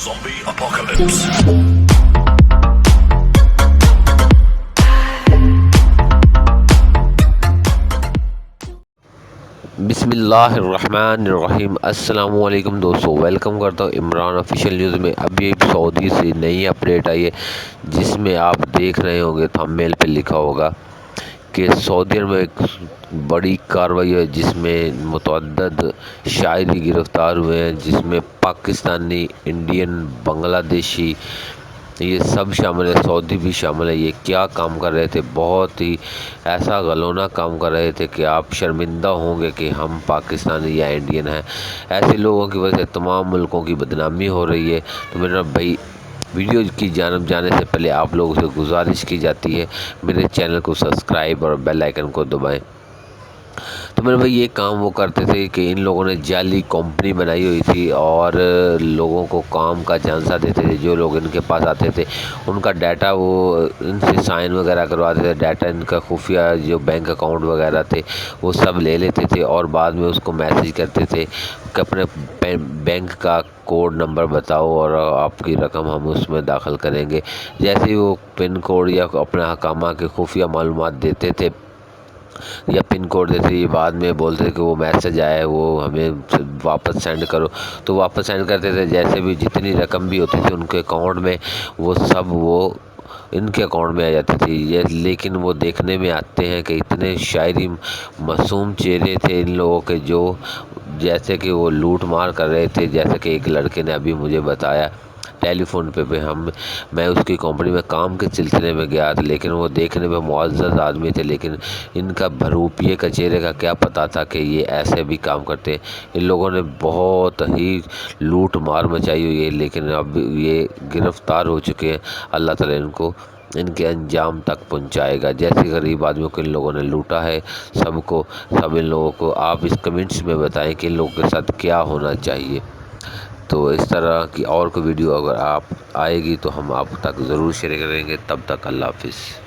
Zombie apocalypse. बिस्मिल्लाहिर्रहमानिर्रहीम। अस्सलाम वालेकुम दोस्तों, वेलकम करता हूँ इमरान ऑफिशियल न्यूज़ में। अभी सऊदी से नई अपडेट आई है जिसमें आप देख रहे होंगे, थंबनेल पे लिखा होगा कि सऊदी में एक बड़ी कार्रवाई है जिसमें मुतअद्दिद शायरी गिरफ़्तार हुए हैं, जिसमें पाकिस्तानी, इंडियन, बांग्लादेशी ये सब शामिल है, सऊदी भी शामिल है। ये क्या काम कर रहे थे, बहुत ही ऐसा गलौना काम कर रहे थे कि आप शर्मिंदा होंगे कि हम पाकिस्तानी या इंडियन हैं। ऐसे लोगों की वजह से तमाम मुल्कों की बदनामी हो रही है। तो मेरा भाई, वीडियो की जानब जाने से पहले आप लोगों से गुजारिश की जाती है, मेरे चैनल को सब्सक्राइब और बेल आइकन को दबाएं। तो मेरे भाई, ये काम वो करते थे कि इन लोगों ने जाली कंपनी बनाई हुई थी और लोगों को काम का झांसा देते थे। जो लोग इनके पास आते थे उनका डाटा वो इनसे साइन वगैरह करवाते थे। डाटा इनका खुफिया जो बैंक अकाउंट वगैरह थे वो सब ले लेते थे और बाद में उसको मैसेज करते थे कि अपने बैंक का कोड नंबर बताओ और आपकी रकम हम उसमें दाखिल करेंगे। जैसे ही वो पिन कोड या अपना हकामा के खुफिया मालूमात देते थे या पिन कोड देते थे, बाद में बोलते थे कि वो मैसेज आया है, वो हमें वापस सेंड करो। तो वापस सेंड करते थे। जैसे भी जितनी रकम भी होती थी उनके अकाउंट में, वो सब वो इनके अकाउंट में आ जाती थी। ये लेकिन वो देखने में आते हैं कि इतने शायरी मासूम चेहरे थे इन लोगों के, जो जैसे कि वो लूट मार कर रहे थे। जैसे कि एक लड़के ने अभी मुझे बताया टेलीफोन पे मैं उसकी कंपनी में काम के सिलसिले में गया था, लेकिन वो देखने में मुअज़्ज़ज़ आदमी थे, लेकिन इनका भरूपिये का चेहरे का क्या पता था कि ये ऐसे भी काम करते हैं। इन लोगों ने बहुत ही लूट मार मचाई हुई है, लेकिन अब ये गिरफ़्तार हो चुके हैं। अल्लाह ताला इनको इनके अंजाम तक पहुंचाएगा। जैसे गरीब आदमियों को इन लोगों ने लूटा है, सब इन लोगों को आप इस कमेंट्स में बताएं कि इन लोगों के साथ क्या होना चाहिए। तो इस तरह की और कोई वीडियो अगर आप आएगी तो हम आप तक ज़रूर शेयर करेंगे। तब तक अल्लाह हाफ़िज़।